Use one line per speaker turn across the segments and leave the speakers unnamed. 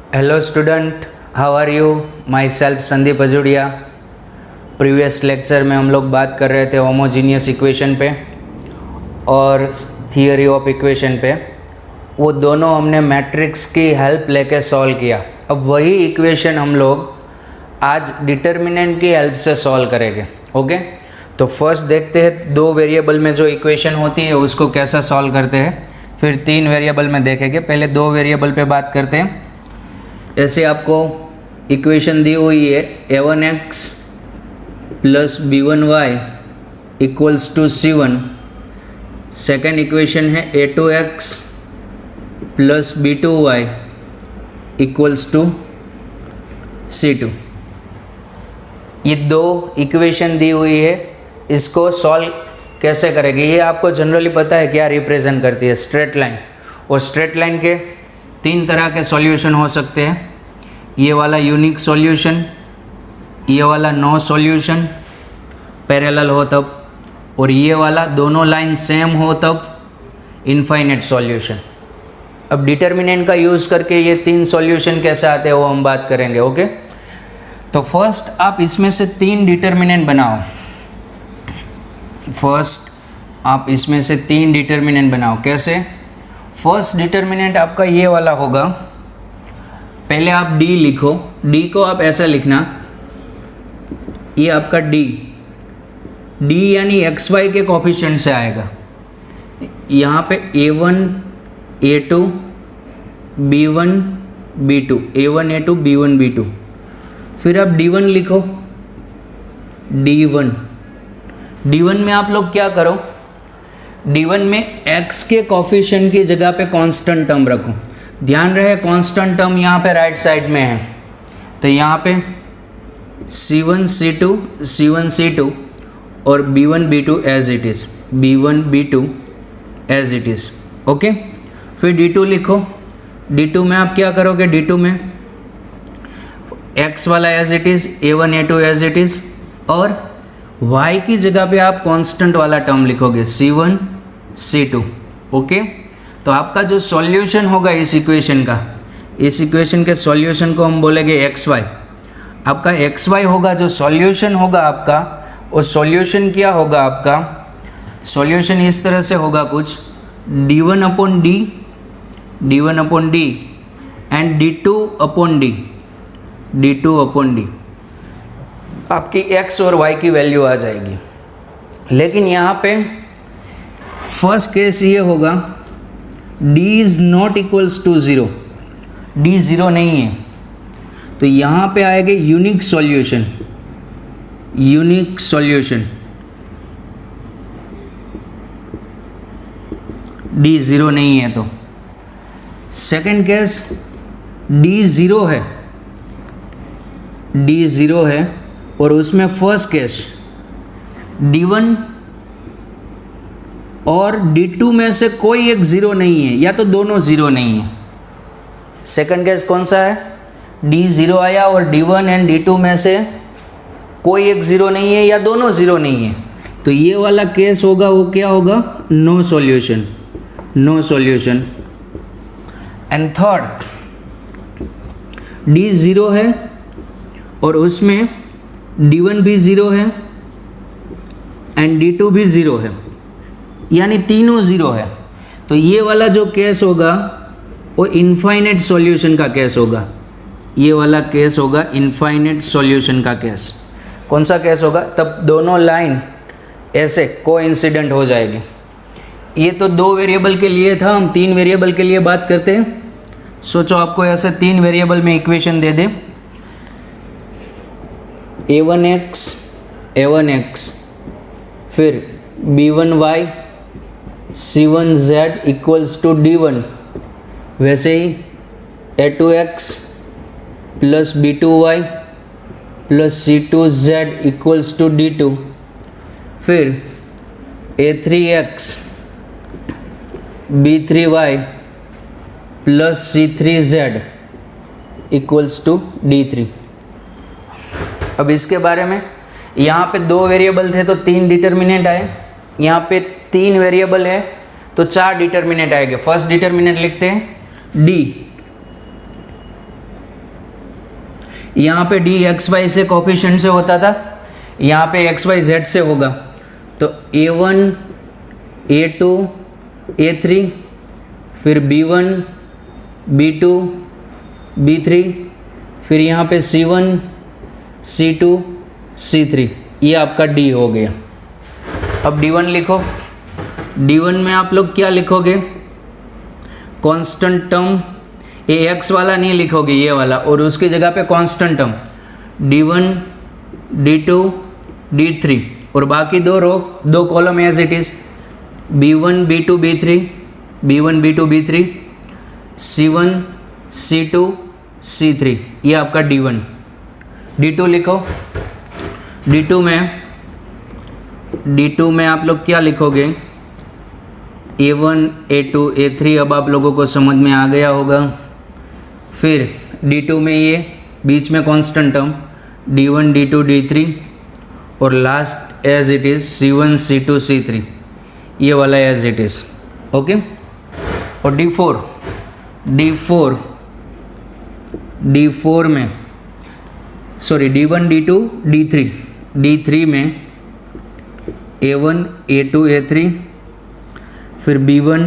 Hello student, how are you? My self Sandeep Ajudiya. Previous lecture में हम लोग बात कर रहे थे होमोजीनियस इक्वेशन पे और थियोरी ऑफ इक्वेशन पे। वो दोनों हमने मैट्रिक्स की हेल्प लेके सॉल्व किया। अब वही इक्वेशन हम लोग आज डिटर्मिनेंट की हेल्प से सॉल्व करेंगे। ओके, तो फर्स्ट देखते हैं दो वेरिएबल में जो इक्वेशन होती है उसको कैसा सॉल्व करते हैं, फिर तीन वेरिएबल में देखेंगे। पहले दो वेरिएबल पे बात करते हैं। ऐसे आपको इक्वेशन दी हुई है a1x plus b1y equals to c1। Second equation है a2x plus b2y equals to c2। ये दो इक्वेशन दी हुई है, इसको सॉल्व कैसे करेंगे ये आपको जनरली पता है क्या रिप्रेजेंट करती है, स्ट्रेट लाइन। और स्ट्रेट लाइन के तीन तरह के सॉल्यूशन हो सकते हैं। ये वाला यूनिक सॉल्यूशन, ये वाला नो सॉल्यूशन पैरेलल हो तब, और ये वाला दोनों लाइन सेम हो तब इनफाइनाइट सॉल्यूशन। अब डिटर्मिनेंट का यूज़ करके ये तीन सॉल्यूशन कैसे आते हैं वो हम बात करेंगे। ओके, तो फर्स्ट आप इसमें से तीन डिटर्मिनेंट बनाओ। फर्स्ट आप इसमें से तीन डिटर्मिनेंट बनाओ। कैसे? फर्स्ट डिटर्मिनेंट आपका ये वाला होगा। पहले आप d लिखो। d को आप ऐसा लिखना, ये आपका d यानी xy के कोफिशिएंट से आएगा। यहाँ पे a1 a2 b1 b2 a1 a2 b1 b2। फिर आप d1 लिखो। d1 में आप लोग क्या करो, d1 में x के कोफिशिएंट की जगह पे कांस्टेंट टर्म रखो। ध्यान रहे कांस्टेंट टर्म यहाँ पे राइट साइड में है, तो यहाँ पे c1 c2 और b1 b2 as it is, b1 b2 as it is. Okay, फिर d2 लिखो। d2 में आप क्या करोगे, d2 में x वाला as it is, a1 a2 as it is, और y की जगह पे आप कांस्टेंट वाला टर्म लिखोगे c1 c2। ओके, तो आपका जो सॉल्यूशन होगा इस इक्वेशन का, इस इक्वेशन के सॉल्यूशन को हम बोलेंगे xy। आपका xy होगा जो सॉल्यूशन होगा आपका, और सॉल्यूशन क्या होगा आपका, सॉल्यूशन इस तरह से होगा कुछ d1 upon d and d2 upon d। आपकी x और y की वैल्यू आ जाएगी। लेकिन यहाँ पे फर्स्ट केस ये होगा d is not equals to 0, d 0 नहीं है, तो यहाँ पे आएगा यूनिक सॉल्यूशन। d 0 नहीं है तो सेकेंड केस d 0 है, और उसमें फर्स्ट केस d1 और d2 में से कोई एक ज़ीरो नहीं है, या तो दोनों ज़ीरो नहीं है। सेकंड केस कौन सा है, d 0 आया और d1 एंड d2 में से कोई एक ज़ीरो नहीं है या दोनों ज़ीरो नहीं है, तो ये वाला केस होगा वो क्या होगा, no solution. And third d 0 है और उसमें d1 भी 0 है एंड d2 भी 0 है, यानी तीनों 0 है, तो ये वाला जो केस होगा वो इनफाइनाइट सॉल्यूशन का केस होगा। ये वाला केस होगा इनफाइनाइट सॉल्यूशन का केस। कौन सा केस होगा, तब दोनों लाइन ऐसे कोइंसिडेंट हो जाएगी। ये तो दो वेरिएबल के लिए था, हम तीन वेरिएबल के लिए बात करते हैं। सोचो आपको ऐसे तीन वेरिएबल में इक्वेशन दे दे, a1x फिर b1y c1z equals to d1, वैसे ही a2x plus b2y plus c2z equals to d2, फिर a3x b3y plus c3z equals to d3। अब इसके बारे में, यहाँ पे दो वेरिएबल थे तो तीन डिटर्मिनेंट आए, यहाँ पे तीन वेरिएबल है तो चार डिटर्मिनेंट आएंगे। फर्स्ट डिटर्मिनेंट लिखते हैं डी, यहाँ पे डी एक्स वाई से कोफिशिएंट से होता था, यहाँ पे एक्स वाई जेड से होगा। तो A1 A2 A3, फिर B1 B2 B3, फिर यहाँ पे C1 C2 C3, ये आपका D हो गया। अब D1 लिखो। D1 में आप लोग क्या लिखोगे? कांस्टेंट टर्म, ये एक्स वाला नहीं लिखोगे, ये वाला, और उसकी जगह पे constant term D1 D2 D3, और बाकी दो column as it is B1 B2 B3 B1 B2 B3 C1 C2 C3, ये आपका D1। D2 लिखो। D2 में आप लोग क्या लिखोगे? A1 A2 A3, अब आप लोगों को समझ में आ गया होगा। फिर D2 में ये बीच में constant term D1 D2 D3, और last as it is C1 C2 C3, ये वाला एज इट इज़। ओके। और D4 में सॉरी D1 D2 D3 में A1 A2 A3, फिर B1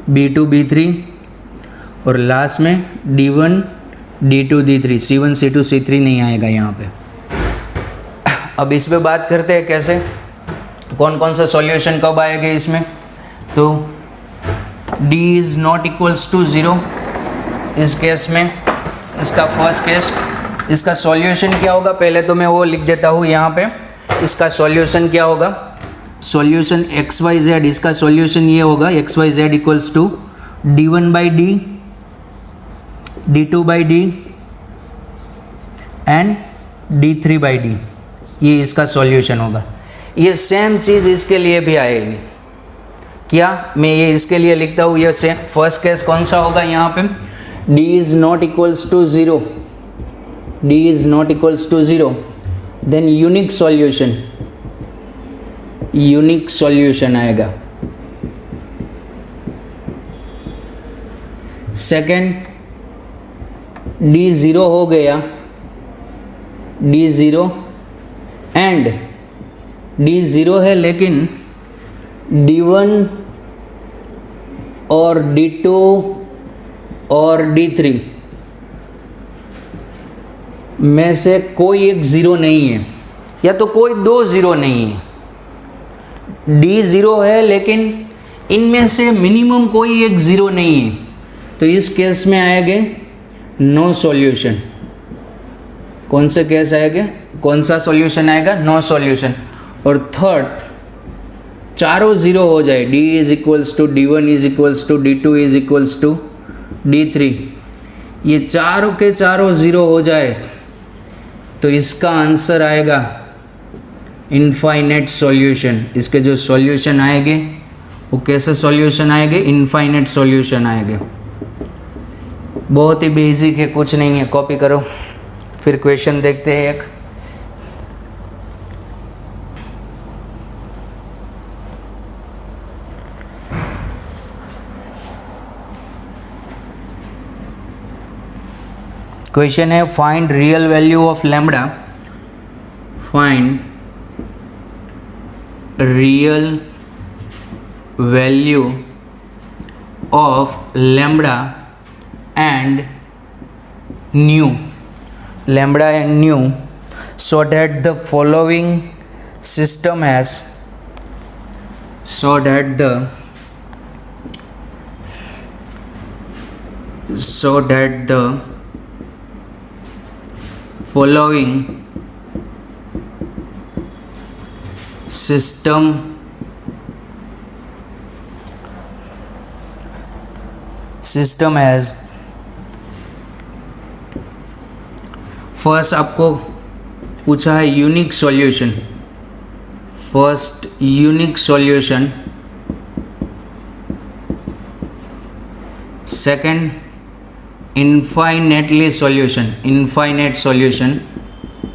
B2 B3, और लास्ट में D1 D2 D3, C1 C2 C3 नहीं आएगा यहाँ पे। अब इस पे बात करते हैं कैसे, कौन कौन सा सॉल्यूशन कब आएगा इसमें। तो D is not equals to 0 इस केस में, इसका फर्स्ट केस। इसका सॉल्यूशन क्या होगा, पहले तो मैं वो लिख देता हूँ यहाँ पे। इसका सॉल्यूशन क्या होगा? सॉल्यूशन एक्स वाई जेड, इसका सॉल्यूशन ये होगा x y z equals to D1 by D D2 by D and D3 by D, ये इसका सॉल्यूशन होगा। ये सेम चीज़ इसके लिए भी आएगी। क्या मैं ये इसके लिए लिखता हूँ, ये सेम फर्स्ट केस कौन सा होगा यहाँ पे? D is not equals to 0, D is not equals to 0, then unique solution आएगा। सेकेंड, D 0 हो गया, D 0 एंड D 0 है, लेकिन D1 और D2 और D3 में से कोई एक ज़ीरो नहीं है, या तो कोई दो ज़ीरो नहीं है। D 0 है, लेकिन इनमें से मिनिमम कोई एक ज़ीरो नहीं है, तो इस केस में आएगा नो सॉल्यूशन। कौन से केस आएगा, कौन सा सॉल्यूशन आएगा? No solution. और थर्ड, चारों ज़ीरो हो जाए, D is equals to D1 is equals to D2 is equals to D3, ये चारों के चारों ज़ीरो हो जाए, तो इसका आंसर आएगा इनफाइनाइट सॉल्यूशन। इसके जो सॉल्यूशन आएंगे वो कैसे सॉल्यूशन आएंगे? इनफाइनाइट सॉल्यूशन आएंगे। बहुत ही बेसिक है, कुछ नहीं है, कॉपी करो। फिर क्वेश्चन देखते हैं एक। क्वेश्चन है find real value of lambda, find real value of lambda and new, lambda and new, so that the following system has, so that the following system has, first आपको पूछा है unique solution, first unique solution, second infinitely solution, infinite solution,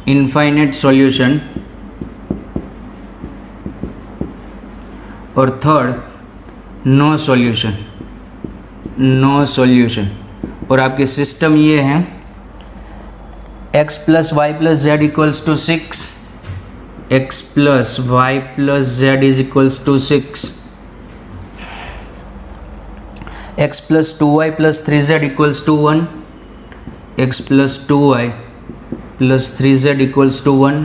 infinite solution, और third no solution, no solution. और आपकी system ये है x plus y plus z equals to 6, x plus y plus z is equals to 6, x plus 2y plus 3z equals to 1, x plus 2y plus 3z equals to 1,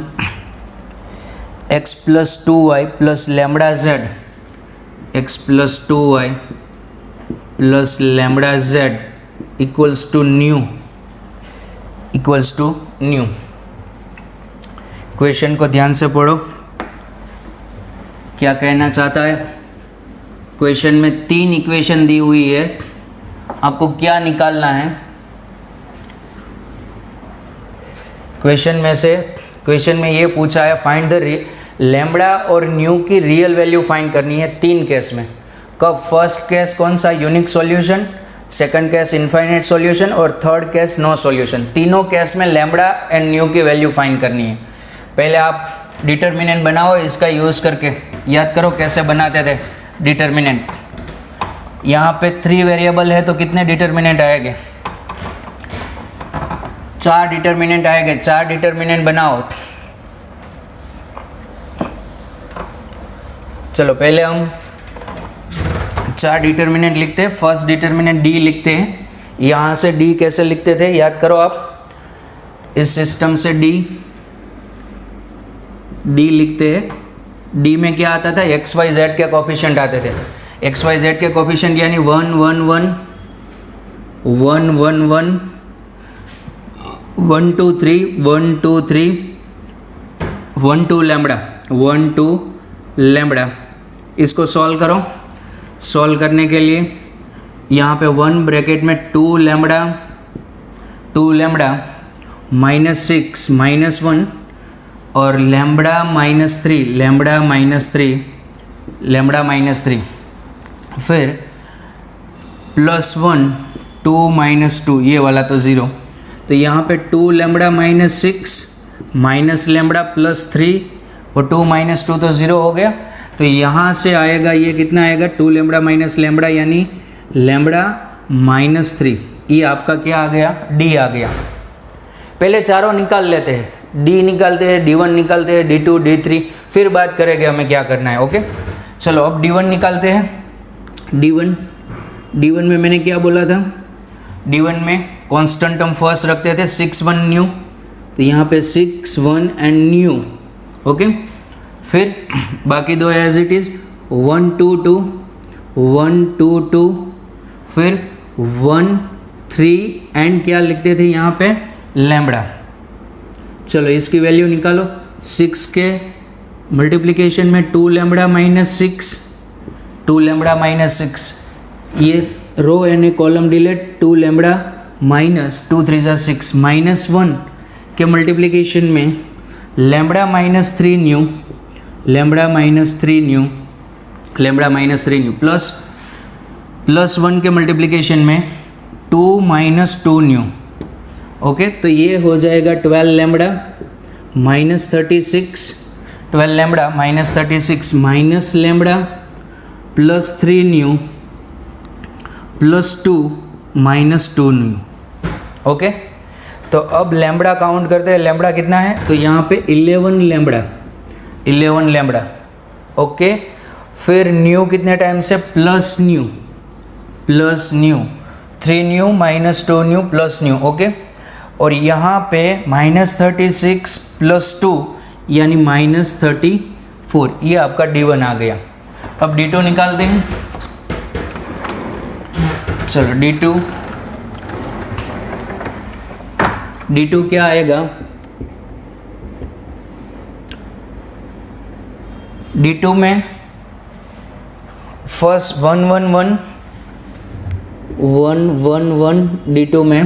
x plus 2y plus lambda z, x plus 2y plus lambda z equals to new, question को ध्यान से पढ़ो, क्या कहना चाहता है। Question में 3 equation दी हुई है, आपको क्या निकालना है। क्वेश्चन में ये पूछा है फाइंड द लैम्बडा और न्यू की रियल वैल्यू फाइंड करनी है 3 केस में। कब? फर्स्ट केस कौन सा? Unique solution, second case infinite solution और थर्ड केस नो सॉल्यूशन। तीनों केस में लैम्बडा एंड न्यू की वैल्यू फाइंड करनी है। पहले आप डिटर्मिनेंट बनाओ, इसका यूज़ करके याद करो कैसे बनाते थे डिटर्मिनेंट। यहाँ पे 3 वेरिएबल है तो कितने डिटर्मिनेंट आएंगे? 4 डिटर्मिनेंट आएंगे। 4 डिटर्मिनेंट बनाओ। चलो पहले हम 4 डिटर्मिनेंट लिखते हैं। फर्स्ट डिटर्मिनेंट डी लिखते हैं। यहाँ से डी कैसे लिखते थे याद करो आप, इस सिस्टम से डी लिखते हैं। डी में क्या आता था? एक्स वाई जेड के कोफिशिएंट आते थे। एक्स वाई जेड के कोफिशिएंट यानी 1 1 1 1 1 1 1 2 3 1 2 3 1 2 लैम्बडा 1 2 लैम्बडा। इसको सॉल्व करो। सॉल्व करने के लिए यहाँ पे 1 ब्रैकेट में 2 लैम्बडा माइनस 6 माइनस 1 और लैम्बडा माइनस 3 फिर प्लस 1 2 माइनस 2, ये वाला तो 0। तो यहाँ पे 2 lambda minus 6 minus lambda plus 3 और 2 माइनस 2 तो 0 हो गया। तो यहाँ से आएगा ये कितना आएगा? 2 लैम्बडा माइनस लैम्बडा यानी लैम्बडा माइनस 3। ये आपका क्या आ गया? डी आ गया। पहले चारों निकाल लेते हैं। डी निकालते हैं, D1 निकालते हैं, D2 D3, फिर बात करेंगे हमें क्या करना है। ओके चलो अब D1 निकालते हैं। D1 में मैंने क्या बोला था? D1 में कांस्टेंट हम फर्स्ट रखते थे 6 1 न्यू, तो यहाँ पे 6 1 एंड न्यू। ओके फिर बाकी दो एज इट इज 1 2 2 1 2 2 फिर 1 3 एंड क्या लिखते थे यहाँ पे? लैम्बडा। चलो इसकी वैल्यू निकालो। 6 के मल्टीप्लिकेशन में 2 लैम्बडा माइनस 6, ये रो यानी column delete. 2 lambda minus 2 3 6 minus 1 के मल्टीप्लिकेशन में लैम्बडा माइनस 3 न्यू प्लस 1 के मल्टीप्लिकेशन में 2 माइनस 2 न्यू। ओके तो ये हो जाएगा 12 lambda minus 36, 12 lambda minus 36 minus lambda plus 3 new plus 2 minus 2 new. Okay तो अब लैम्बडा काउंट करते हैं। लैम्बडा कितना है? तो यहाँ पे 11 लैम्बडा। ओके फिर न्यू कितने टाइम से? Plus new 3 nu minus 2 new plus new. Okay और यहाँ पे माइनस 36 प्लस 2 यानी माइनस 34, ये आपका D1 आ गया। अब D2 निकालते हैं। चलो D2 क्या आएगा? D2 में फर्स्ट 1 1 1 1 1 1 D2 में,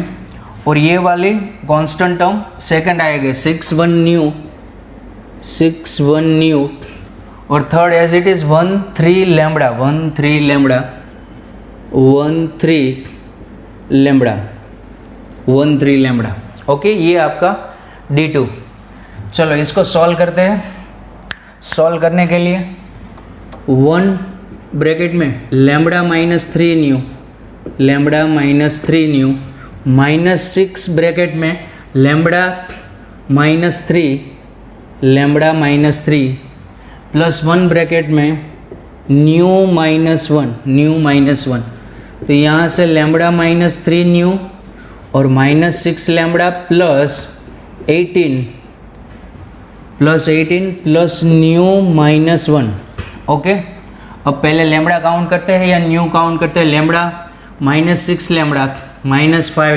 और ये वाली कांस्टेंट टर्म सेकंड आएगा 6 1 न्यू और third as it is 1 3 lambda. Okay ये आपका D2। चलो इसको सॉल्व करते हैं। सॉल्व करने के लिए 1 ब्रैकेट में lambda minus 3 nu minus 6 bracket में lambda minus three plus 1 bracket में न्यू माइनस वन, तो यहाँ से लेमड़ा माइनस 3 न्यू और minus 6 lambda plus 18 plus new minus 1। Okay, अब पहले लेमड़ा काउंट करते हैं या न्यू काउंट करते हैं? Lambda minus 6 lambda minus 5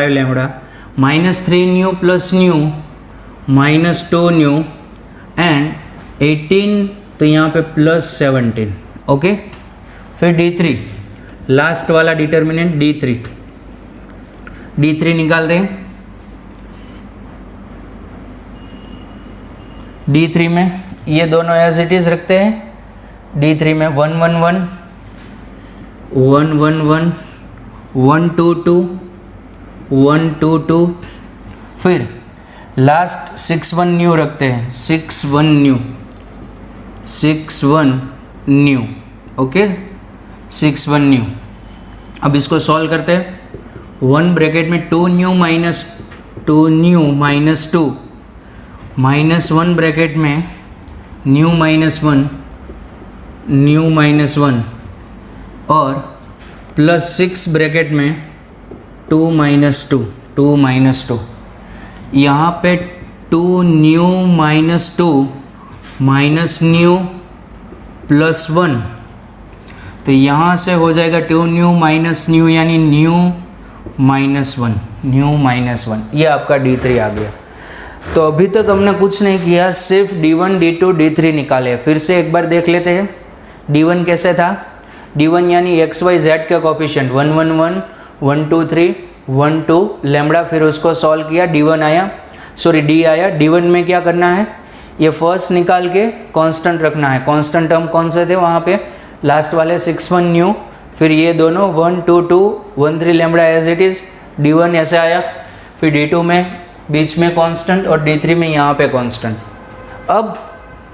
lambda minus 3 new plus new minus 2 new and 18, तो यहाँ पे प्लस 17। ओके, फिर D3 लास्ट वाला डिटर्मिनेंट D3 निकाल दें। D3 में ये दोनों एज इट इज रखते हैं। D3 में 1 1 1 1 1 1 1 2 2 1 2 2, फिर लास्ट 6 1 न्यू रखते हैं, 6 1 न्यू। Okay, 6 1 new. अब इसको सॉल्व करते हैं। 1 ब्रैकेट में 2 न्यू माइनस 2 माइनस 1 ब्रैकेट में न्यू माइनस 1 और प्लस 6 ब्रैकेट में 2 माइनस 2। यहाँ पे 2 new minus 2 minus new plus 1, तो यहाँ से हो जाएगा 2 न्यू माइनस न्यू यानी न्यू माइनस 1। ये आपका D3 आ गया। तो अभी तक हमने कुछ नहीं किया, सिर्फ D1 D2 D3 निकाले। फिर से एक बार देख लेते हैं D1 कैसे था। D1 यानी XYZ का कोफिशिएंट 1 1 1 1 2 3 1 2 लेमड़ा, फिर उसको सॉल्व किया, D आया। D1 में क्या करना है, ये फर्स्ट निकाल के कांस्टेंट रखना है। कांस्टेंट टर्म कौन से थे वहाँ पे? लास्ट वाले 6 1 न्यू, फिर ये दोनों 1 2 2 1 3 lambda as it is. D1 ऐसे आया, फिर D2 में बीच में कांस्टेंट और D3 में यहाँ पे कांस्टेंट। अब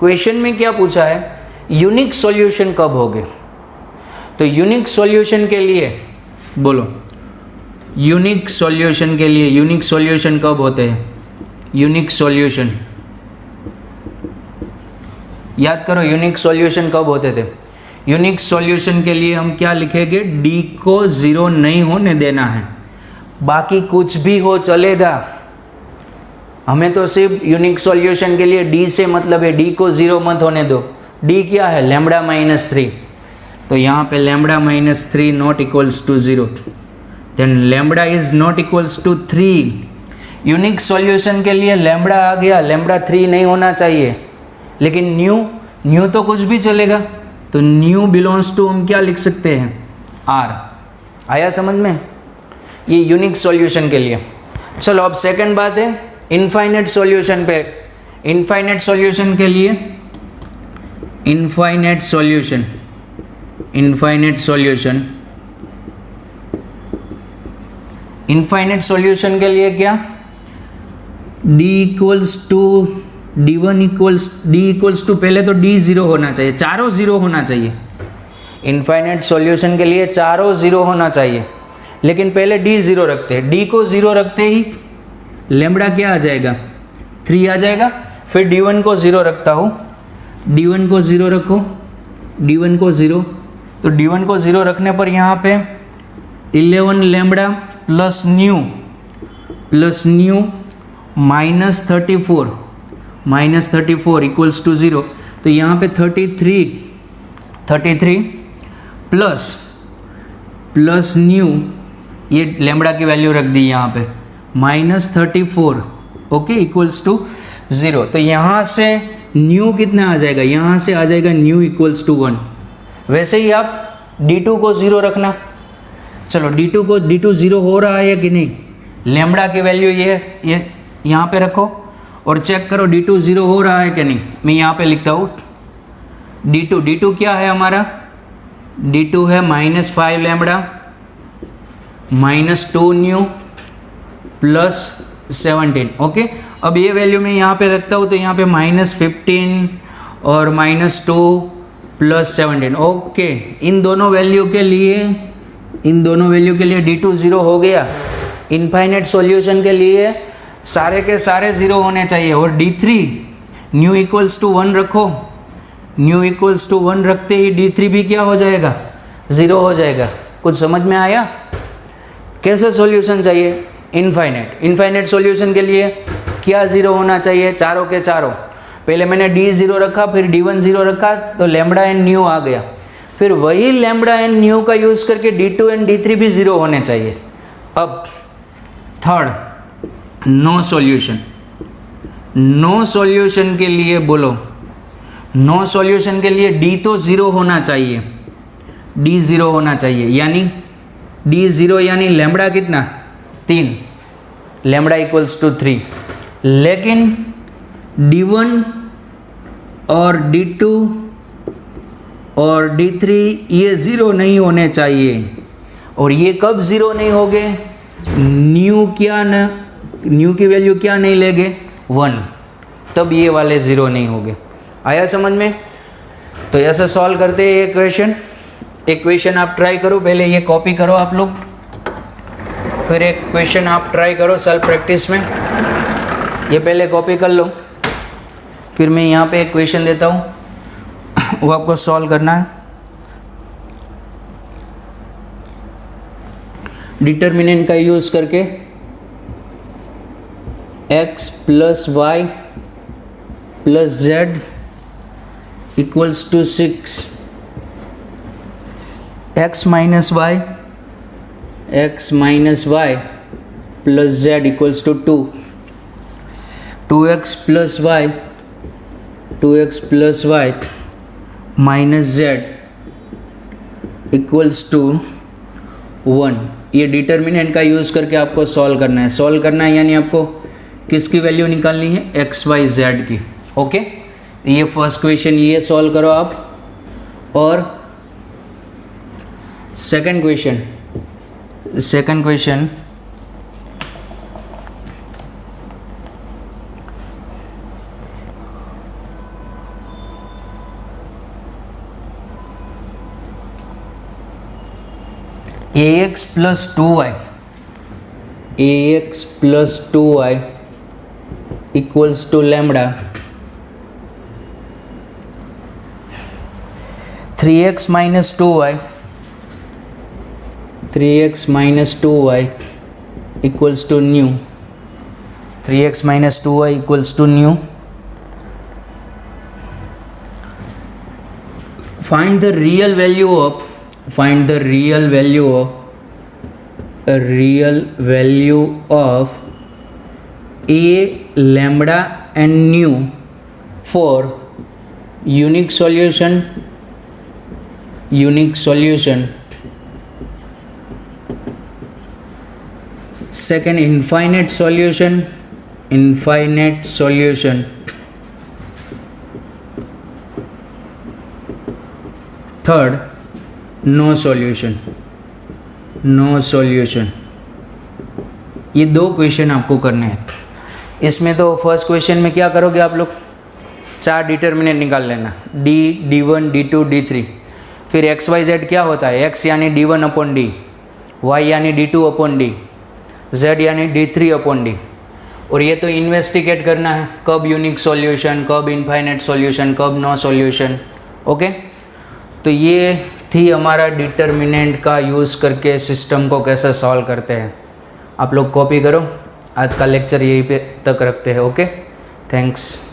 क्वेश्चन में क्या पूछा है, यूनिक सॉल्यूशन कब होगे? तो यूनिक सॉल्यूशन के लिए बोलो, यूनिक सॉल्यूशन कब होते हैं? यूनिक सॉल्यूशन याद करो, यूनिक सॉल्यूशन कब होते थे? यूनिक सॉल्यूशन के लिए हम क्या लिखेंगे? D को 0 नहीं होने देना है, बाकी कुछ भी हो चलेगा। हमें तो सिर्फ यूनिक सॉल्यूशन के लिए D से मतलब है, D को 0 मत होने दो। D क्या है? लेमड़ा माइनस 3, तो यहाँ पे lambda minus 3 not equals to 0, then lambda is not equals to 3। Unique solution के लिए लेमड़ा आ गया, लेमड़ा 3 नहीं होना चाहिए, लेकिन न्यू तो कुछ भी चलेगा, तो न्यू बिलोंग्स टू हम क्या लिख सकते हैं? R। आया समझ में? ये यूनिक सॉल्यूशन के लिए। चलो अब सेकंड बात है इनफाइनाइट सॉल्यूशन पे। इनफाइनाइट सॉल्यूशन के लिए इनफाइनाइट सॉल्यूशन के लिए क्या? D इक्वल्स टू पहले तो D 0 होना चाहिए, चारों 0 होना चाहिए। इनफाइनाइट सॉल्यूशन के लिए चारों 0 होना चाहिए, लेकिन पहले D 0 रखते हैं। D को 0 रखते ही लेमड़ा क्या आ जाएगा? 3 आ जाएगा। फिर D1 को 0 रखता हूँ, D1 को 0 रखो, D1 को 0, तो D1 को 0 रखने पर यहाँ पे 11 lambda plus new minus 34 equals to 0, तो यहाँ पे 33 प्लस न्यू, ये लेमड़ा की वैल्यू रख दी यहाँ पे माइनस 34, ओके, इक्वल्स टू 0। तो यहाँ से न्यू कितना आ जाएगा? यहाँ से आ जाएगा न्यू इक्वल्स टू 1। वैसे ही आप D2 को 0 रखना। चलो D2 0 हो रहा है कि नहीं? लेमड़ा की वैल्यू ये यहाँ पे रखो और चेक करो D2 0 हो रहा है कि नहीं। मैं यहाँ पे लिखता हूँ D2 क्या है हमारा? D2 है minus 5 lambda minus 2 new plus 17, okay. अब ये वैल्यू मैं यहाँ पे रखता हूँ, तो यहाँ पे माइनस 15 और माइनस 2 प्लस 17, ओके। इन दोनों वैल्यू के लिए D2 0 हो गया। इनफाइनाइट सॉल्यूशन के लिए सारे के सारे ज़ीरो होने चाहिए। और D3 न्यू इक्वल्स टू 1 रखो, न्यू इक्वल्स टू 1 रखते ही D3 भी क्या हो जाएगा, ज़ीरो हो जाएगा। कुछ समझ में आया? कैसे सॉल्यूशन चाहिए? इनफाइनाइट। इनफाइनाइट सॉल्यूशन के लिए क्या ज़ीरो होना चाहिए? चारों के चारों। पहले मैंने D ज़ीरो रखा, फिर D1 ज़ीरो रखा, तो लैम्बडा एंड न्यू आ गया। फिर वही लैम्बडा एंड न्यू का यूज़ करके D2 एंड D3 भी ज़ीरो होने चाहिए। अब third, no solution. No solution के लिए बोलो, नो सॉल्यूशन के लिए D तो ज़ीरो होना चाहिए, D ज़ीरो होना चाहिए, यानी D ज़ीरो यानी लैम्बडा कितना, 3, लैम्बडा इक्वल्स टू 3। लेकिन D1 और D2 और D3 ये ज़ीरो नहीं होने चाहिए। और ये कब ज़ीरो नहीं होंगे? न्यू की वैल्यू क्या नहीं लेंगे, 1, तब ये वाले ज़ीरो नहीं होंगे। आया समझ में? तो ऐसे सॉल्व करते हैं ये क्वेश्चन। एक क्वेश्चन आप ट्राई करो, पहले ये कॉपी करो आप लोग, फिर एक क्वेश्चन आप ट्राई करो सेल्फ प्रैक्टिस में। ये पहले कॉपी कर लो, फिर मैं यहाँ पे एक क्वेश्चन देता हूँ, वो आपको सॉल्व करना है। डिटर्मिनेंट का यूज़ करके x plus y plus z equals to 6, x minus y plus z equals to 2, 2x plus y minus z equals to 1। ये डिटर्मिनेंट का यूज़ करके आपको सॉल्व करना है। सॉल्व करना है यानी आपको किसकी वैल्यू निकालनी है, x y z की। ओके, ये फर्स्ट क्वेश्चन ये सॉल्व करो आप। और second question ax plus 2y equals to lambda 3x minus 2y equals to new, 3x minus 2y equals to new. Find the real value of a lambda and nu for unique solution second infinite solution third no solution। ये दो question आपको करने हैं। इसमें तो first question में क्या करोगे आप लोग, 4 डिटर्मिनेंट निकाल लेना, D, D1, D2, D3। फिर x y z क्या होता है, x यानी D1 अपॉन D, y यानी D2 अपॉन D, z यानी D3 अपॉन D। और ये तो इन्वेस्टिगेट करना है, कब यूनिक सॉल्यूशन, कब इनफाइनाइट सॉल्यूशन, कब नो सॉल्यूशन। ओके, तो ये थी हमारा डिटर्मिनेंट का यूज़ करके सिस्टम को कैसे सॉल्व करते हैं। आप लोग कॉपी करो। आज का लेक्चर यहीं पे तक रखते हैं। Okay, thanks.